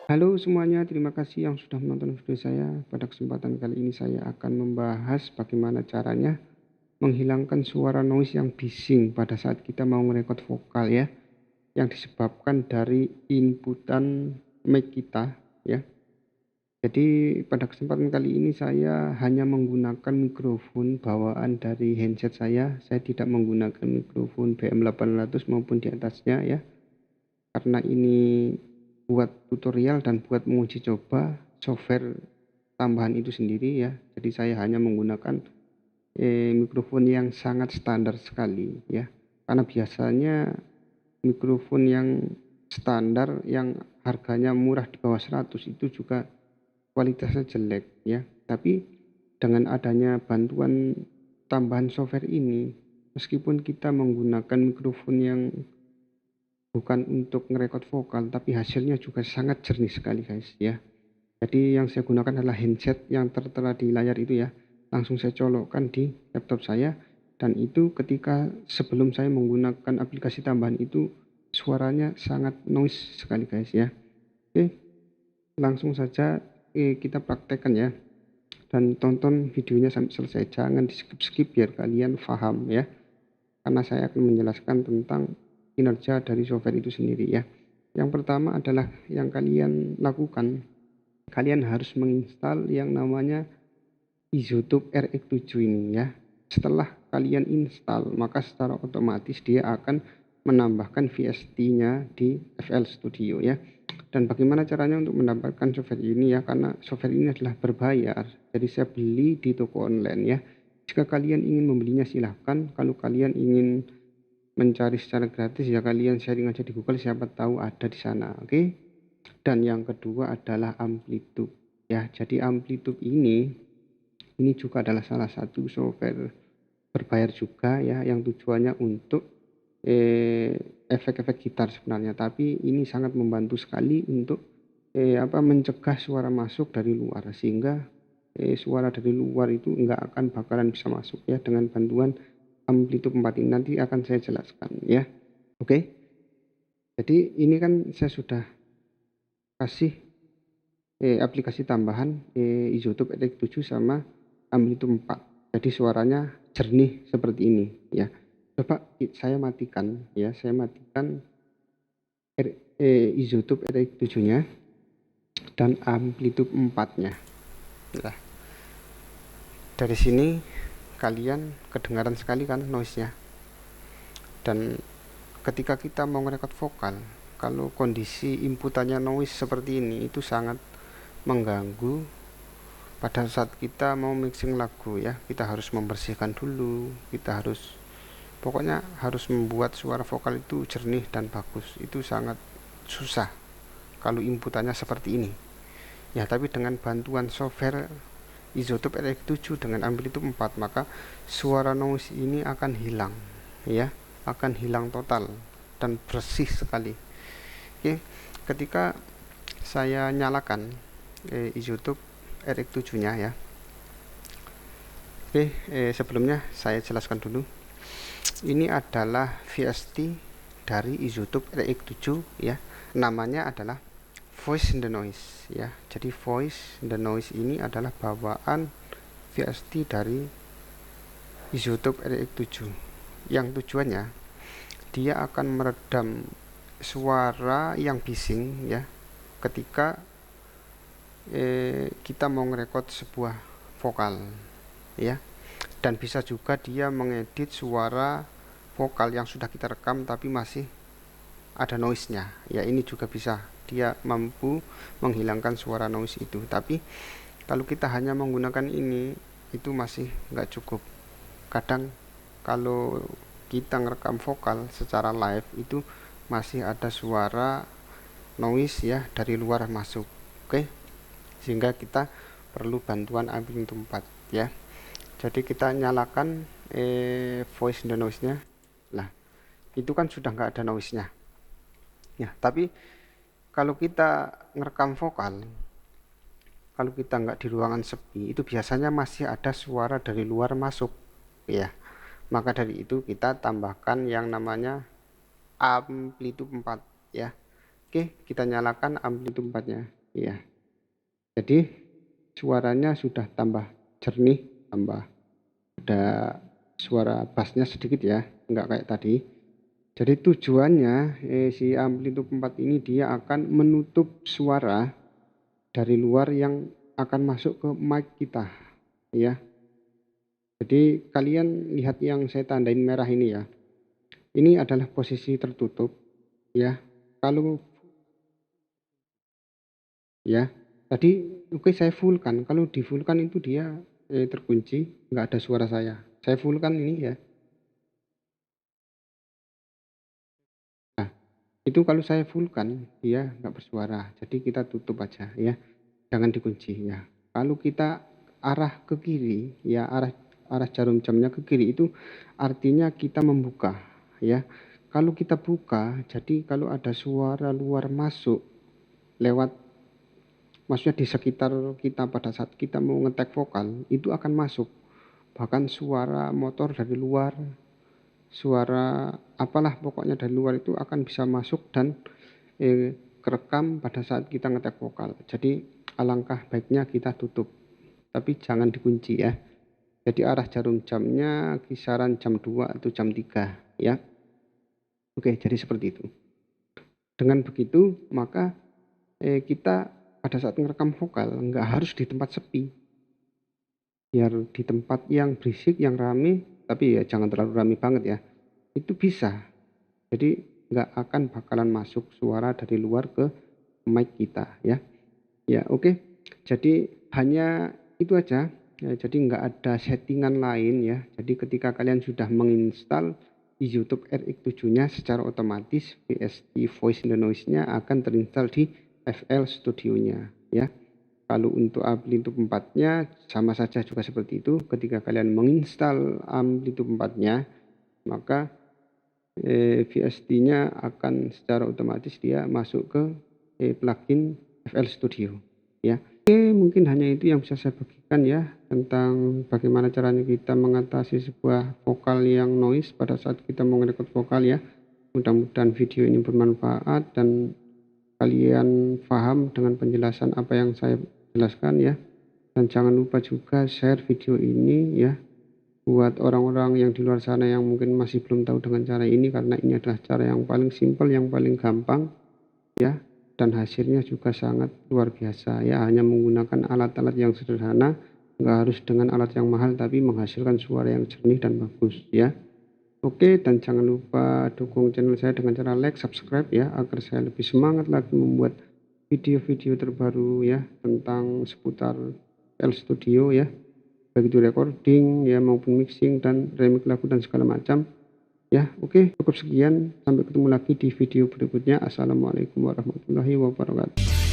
Halo semuanya, terima kasih yang sudah menonton video saya. Pada kesempatan kali ini saya akan membahas bagaimana caranya menghilangkan suara noise yang bising pada saat kita mau merekod vokal ya, yang disebabkan dari inputan mic kita ya. Jadi pada kesempatan kali ini saya hanya menggunakan mikrofon bawaan dari handset saya. Saya tidak menggunakan mikrofon BM800 maupun di atasnya ya. Karena ini buat tutorial dan buat menguji coba software tambahan itu sendiri ya. Jadi saya hanya menggunakan mikrofon yang sangat standar sekali ya. Karena biasanya mikrofon yang standar yang harganya murah di bawah 100 itu juga kualitasnya jelek ya. Tapi dengan adanya bantuan tambahan software ini, meskipun kita menggunakan mikrofon yang bukan untuk ngerekod vokal, tapi hasilnya juga sangat jernih sekali guys ya. Jadi yang saya gunakan adalah handset yang tertera di layar itu ya. Langsung saya colokkan di laptop saya, dan itu ketika sebelum saya menggunakan aplikasi tambahan itu suaranya sangat noise sekali guys ya. Oke, langsung saja kita praktekkan ya. Dan tonton videonya sampai selesai, jangan di skip-skip biar kalian paham ya. Karena saya akan menjelaskan tentang kinerja dari software itu sendiri ya. Yang pertama adalah yang kalian lakukan, kalian harus menginstal yang namanya iZotope RX7 ini ya. Setelah kalian install, maka secara otomatis dia akan menambahkan VST-nya di FL Studio ya. Dan bagaimana caranya untuk mendapatkan software ini ya, karena software ini adalah berbayar. Jadi saya beli di toko online ya. Jika kalian ingin membelinya silahkan. Kalau kalian ingin mencari secara gratis ya kalian sharing aja di Google, siapa tahu ada di sana. Oke. Dan yang kedua adalah Amplitude ya. Jadi Amplitude ini juga adalah salah satu software berbayar juga ya, yang tujuannya untuk efek-efek gitar sebenarnya, tapi ini sangat membantu sekali untuk mencegah suara masuk dari luar, sehingga suara dari luar itu enggak akan bakalan bisa masuk ya dengan bantuan Amplitude 4 ini. Nanti akan saya jelaskan ya. Oke. Jadi ini kan saya sudah kasih aplikasi tambahan iZotope RX7 sama Amplitude 4. Jadi suaranya jernih seperti ini ya. Coba saya matikan ya, saya matikan iZotope RX7-nya dan Amplitude 4-nya. Nah, dari sini kalian kedengaran sekali kan noise-nya. Dan ketika kita mau merekod vokal, kalau kondisi inputannya noise seperti ini, itu sangat mengganggu pada saat kita mau mixing lagu ya. Kita harus membersihkan dulu, kita harus pokoknya harus membuat suara vokal itu jernih dan bagus. Itu sangat susah kalau inputannya seperti ini ya. Tapi dengan bantuan software iZotope RX7 dengan Amplitude 4, maka suara noise ini akan hilang ya, akan hilang total dan bersih sekali. Oke, ketika saya nyalakan iZotope RX7 nya ya. Oke, sebelumnya saya jelaskan dulu. Ini adalah VST dari iZotope RX7 ya. Namanya adalah Voice in the Noise ya. Jadi Voice in the Noise ini adalah bawaan VST dari iZotope RX7 yang tujuannya dia akan meredam suara yang bising ya ketika kita mau ngerekod sebuah vokal ya. Dan bisa juga dia mengedit suara vokal yang sudah kita rekam tapi masih ada noise-nya ya. Ini juga bisa, dia mampu menghilangkan suara noise itu. Tapi kalau kita hanya menggunakan ini, itu masih nggak cukup. Kadang kalau kita ngerekam vokal secara live itu masih ada suara noise ya dari luar masuk. Oke, sehingga kita perlu bantuan Amplitude 4 ya. Jadi kita nyalakan voice in the noise nya. Nah, itu kan sudah nggak ada noise nya ya. Tapi kalau kita ngerekam vokal, kalau kita nggak di ruangan sepi, itu biasanya masih ada suara dari luar masuk ya. Maka dari itu kita tambahkan yang namanya Amplitude 4 ya. Oke, kita nyalakan Amplitude 4 nya. ya. Jadi suaranya sudah tambah jernih, tambah ada suara bassnya sedikit ya, enggak kayak tadi. Jadi tujuannya si amplitude 4 ini dia akan menutup suara dari luar yang akan masuk ke mic kita ya. Jadi kalian lihat yang saya tandain merah ini ya. Ini adalah posisi tertutup ya. Kalau ya tadi oke saya fullkan. Kalau di fullkan itu dia terkunci, nggak ada suara saya. Saya fullkan ini ya. Nah, itu kalau saya fullkan dia nggak bersuara. Jadi kita tutup aja ya. Jangan dikunci ya. Kalau kita arah ke kiri ya, arah arah jarum jamnya ke kiri itu artinya kita membuka ya. Kalau kita buka, jadi kalau ada suara luar masuk lewat, maksudnya di sekitar kita pada saat kita mau ngetek vokal itu akan masuk. Bahkan suara motor dari luar, suara apalah pokoknya dari luar itu akan bisa masuk dan kerekam pada saat kita ngetek vokal. Jadi alangkah baiknya kita tutup, tapi jangan dikunci ya. Jadi arah jarum jamnya kisaran jam 2 atau jam 3 ya. Oke, jadi seperti itu. Dengan begitu maka kita pada saat ngerekam vokal nggak harus di tempat sepi. Biar di tempat yang berisik, yang rame, tapi ya jangan terlalu rame banget ya. Itu bisa. Jadi nggak akan bakalan masuk suara dari luar ke mic kita ya. Ya oke. Jadi hanya itu aja. Ya, jadi nggak ada settingan lain ya. Jadi ketika kalian sudah menginstal di YouTube RX7-nya secara otomatis VST Voice in the Noise-nya akan terinstall di FL Studio-nya ya. Kalau untuk amplitude 4-nya sama saja juga seperti itu. Ketika kalian menginstal amplitude 4-nya, maka VST-nya akan secara otomatis dia masuk ke plugin FL Studio ya. Oke, mungkin hanya itu yang bisa saya bagikan ya tentang bagaimana caranya kita mengatasi sebuah vokal yang noise pada saat kita mau merekod vokal ya. Mudah-mudahan video ini bermanfaat dan kalian paham dengan penjelasan apa yang saya jelaskan ya. Dan jangan lupa juga share video ini ya buat orang-orang yang di luar sana yang mungkin masih belum tahu dengan cara ini, karena ini adalah cara yang paling simpel, yang paling gampang ya, dan hasilnya juga sangat luar biasa ya. Hanya menggunakan alat-alat yang sederhana, nggak harus dengan alat yang mahal, tapi menghasilkan suara yang jernih dan bagus ya. Oke, dan jangan lupa dukung channel saya dengan cara like, subscribe ya, agar saya lebih semangat lagi membuat video-video terbaru ya tentang seputar FL Studio ya, baik itu recording ya maupun mixing dan remix lagu dan segala macam ya. Oke, cukup sekian, sampai ketemu lagi di video berikutnya. Assalamualaikum warahmatullahi wabarakatuh.